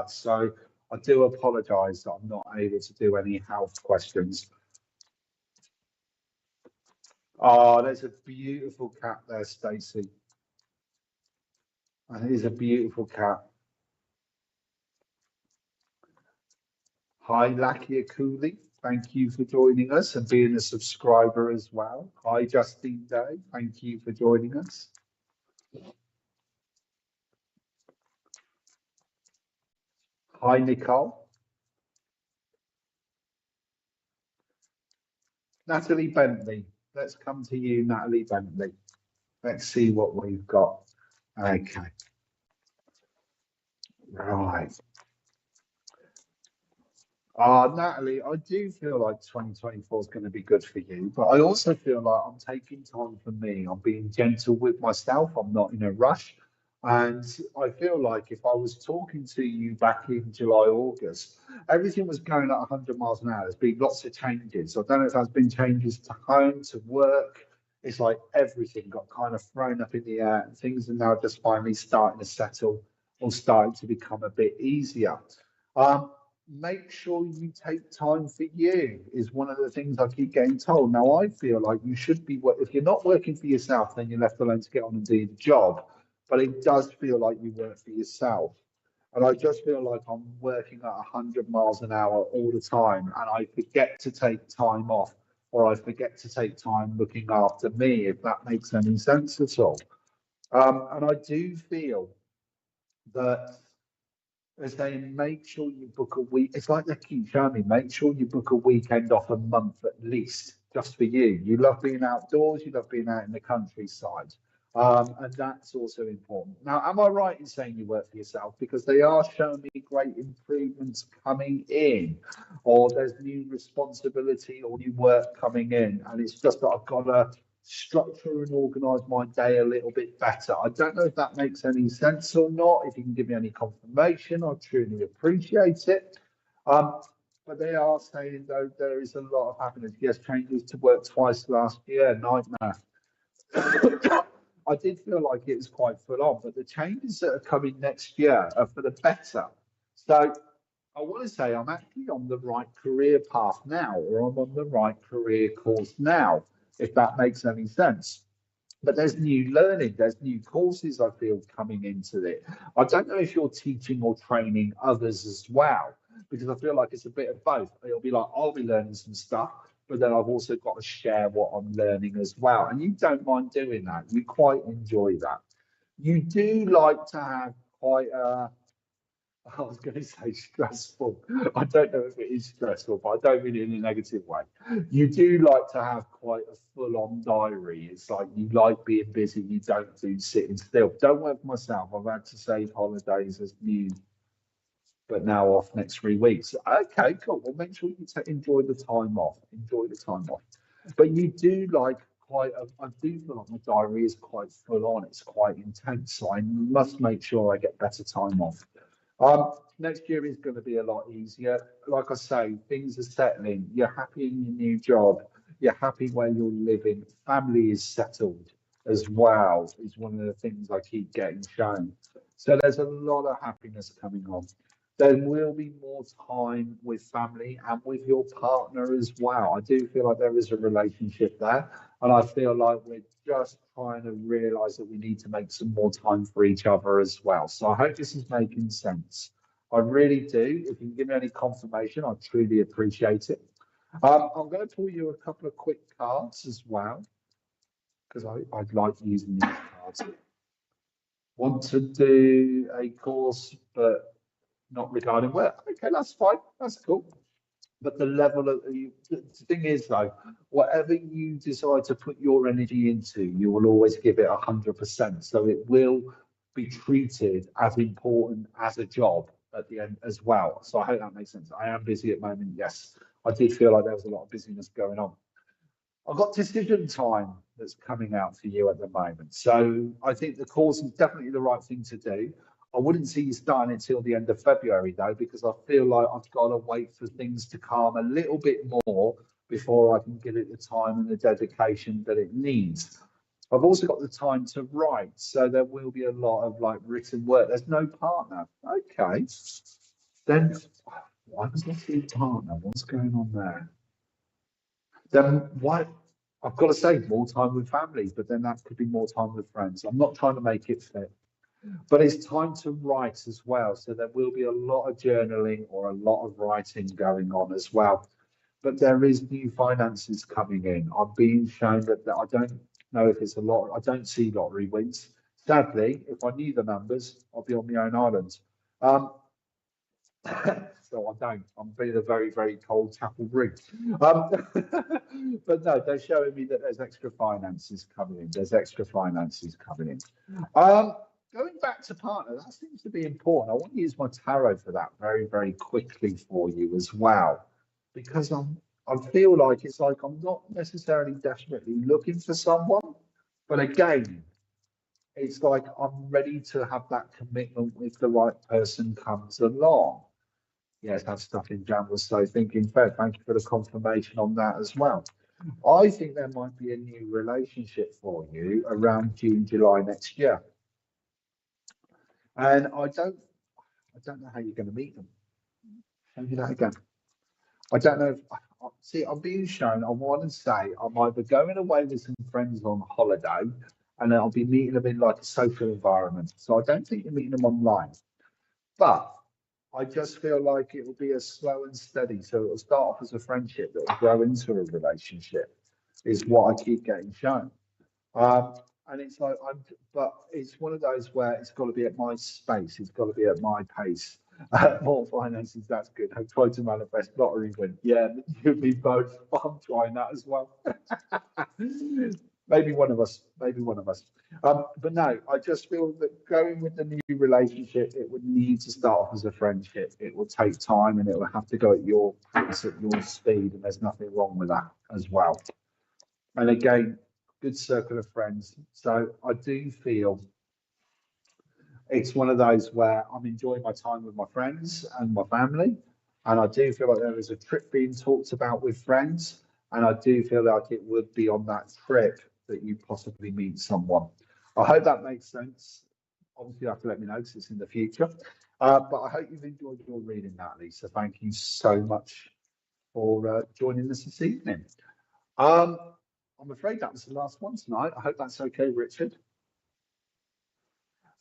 So I do apologise that I'm not able to do any health questions. Oh, there's a beautiful cat there, Stacey. And it is a beautiful cat. Hi, Lakia Cooley. Thank you for joining us and being a subscriber as well. Hi, Justine Day. Thank you for joining us. Hi, Nicole. Natalie Bentley. Let's come to you, Natalie Bentley. Let's see what we've got. Okay. Right. Natalie, I do feel like 2024 is going to be good for you, but I also feel like I'm taking time for me. I'm being gentle with myself. I'm not in a rush. And I feel like if I was talking to you back in July, August, everything was going at 100 miles an hour. There's been lots of changes. I don't know if there's been changes to home, to work. It's like everything got kind of thrown up in the air, and things are now just finally starting to settle or starting to become a bit easier. Make sure you take time for you is one of the things I keep getting told. Now, I feel like you should be, if you're not working for yourself, then you're left alone to get on and do the job. But it does feel like you work for yourself. And I just feel like I'm working at 100 miles an hour all the time. And I forget to take time off, or I forget to take time looking after me, if that makes any sense at all. And I do feel that as they make sure you book a week. It's like they keep showing me, make sure you book a weekend off a month at least, just for you. You love being outdoors, you love being out in the countryside. And that's also important. Now, am I right in saying you work for yourself? Because they are showing me great improvements coming in, or there's new responsibility or new work coming in. And it's just that I've got to structure and organize my day a little bit better. I don't know if that makes any sense or not. If you can give me any confirmation, I truly appreciate it. But they are saying, though, there is a lot of happiness. Yes, changes to work twice last year, nightmare. I did feel like it was quite full on, but the changes that are coming next year are for the better. So I want to say I'm actually on the right career path now, or I'm on the right career course now, if that makes any sense. But there's new learning, there's new courses I feel coming into it. I don't know if you're teaching or training others as well, because I feel like it's a bit of both. It'll be like, I'll be learning some stuff, but then I've also got to share what I'm learning as well. And you don't mind doing that. You quite enjoy that. You do like to have quite a I was going to say stressful. I don't know if it is stressful, but I don't mean it in a negative way. You do like to have quite a full-on diary. It's like you like being busy. You don't do sitting still. Don't work for myself. I've had to save holidays as new, but now off next 3 weeks. Okay, cool. Well, make sure you enjoy the time off. Enjoy the time off. But you do like quite a, I do feel like my diary is quite full on. It's quite intense. So I must make sure I get better time off. Next year is going to be a lot easier. Like I say, things are settling. You're happy in your new job. You're happy where you're living. Family is settled as well, is one of the things I keep getting shown. So there's a lot of happiness coming on. There will be more time with family and with your partner as well. I do feel like there is a relationship there. And I feel like we're just trying to realize that we need to make some more time for each other as well. So I hope this is making sense. I really do. If you can give me any confirmation, I truly appreciate it. I'm going to pull you a couple of quick cards as well, because I'd like using these cards. Want to do a course, but not regarding work. Okay, that's fine. That's cool. But the level of the thing is though, whatever you decide to put your energy into, you will always give it 100%. So it will be treated as important as a job at the end as well. So I hope that makes sense. I am busy at the moment. Yes, I did feel like there was a lot of busyness going on. I've got decision time that's coming out for you at the moment. So I think the course is definitely the right thing to do. I wouldn't see you starting until the end of February though, because I feel like I've got to wait for things to calm a little bit more before I can give it the time and the dedication that it needs. I've also got the time to write, so there will be a lot of like written work. There's no partner. Okay. Then why was there no partner? What's going on there? Then why? I've got to say more time with family, but then that could be more time with friends. I'm not trying to make it fit, but it's time to write as well. So there will be a lot of journaling or a lot of writing going on as well. But there is new finances coming in. I'm being shown that I don't know if it's a lot. I don't see lottery wins. Sadly, if I knew the numbers, I'd be on my own island. Um, so I don't. I'm being a very, very cold chapel rig. Um, but no, they're showing me that there's extra finances coming in. There's extra finances coming in. Going back to partner, that seems to be important. I want to use my tarot for that very, very quickly for you as well, because I feel like it's like I'm not necessarily desperately looking for someone, but again, it's like I'm ready to have that commitment if the right person comes along. Yes, that stuff in Jan was so thinking fair. Thank you for the confirmation on that as well. I think there might be a new relationship for you around June, July next year. And I don't know how you're going to meet them. Show you that again. I don't know if, see, I'm being shown, I want to say I'm either going away with some friends on holiday and then I'll be meeting them in like a social environment. So I don't think you're meeting them online. But I just feel like it will be a slow and steady. So it'll start off as a friendship that will grow into a relationship, is what I keep getting shown. And it's like but it's one of those where it's got to be at my space. It's got to be at my pace. More finances, that's good. I've tried to manifest lottery win. Yeah, you be both. I'm trying that as well. Maybe one of us. Maybe one of us. But no, I just feel that going with the new relationship, it would need to start off as a friendship. It will take time and it will have to go at your pace, at your speed, and there's nothing wrong with that as well. And again, good circle of friends. So I do feel it's one of those where I'm enjoying my time with my friends and my family. And I do feel like there is a trip being talked about with friends. And I do feel like it would be on that trip that you possibly meet someone. I hope that makes sense. Obviously, you have to let me know because it's in the future. But I hope you've enjoyed your reading, Natalie. So thank you so much for joining us this evening. I'm afraid that was the last one tonight. I hope that's okay, Richard.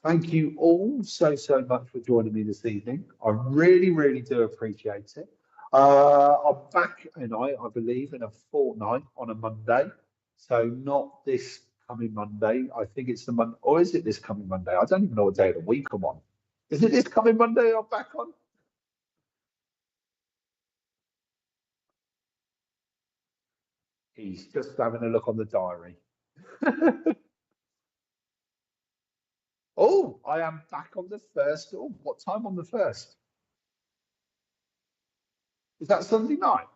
Thank you all so much for joining me this evening. I really, really do appreciate it. I'm back tonight, I believe, in a fortnight on a Monday. So not this coming Monday. I think it's the Monday, or is it this coming Monday? I don't even know what day of the week I'm on. Is it this coming Monday I'm back on? He's just having a look on the diary. Oh, I am back on the 1st. Oh, what time on the 1st? Is that Sunday night?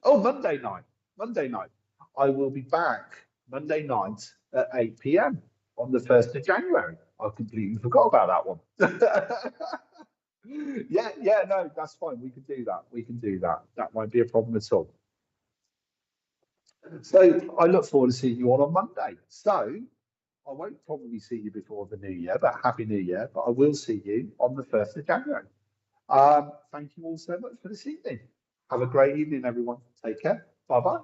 Oh, Monday night. Monday night. I will be back Monday night at 8 p.m. on the 1st of January. I completely forgot about that one. Yeah, no, that's fine. We can do that. We can do that. That won't be a problem at all. So I look forward to seeing you all on Monday. So I won't probably see you before the new year, but Happy New Year. But I will see you on the 1st of January. Thank you all so much for this evening. Have a great evening, everyone. Take care. Bye bye.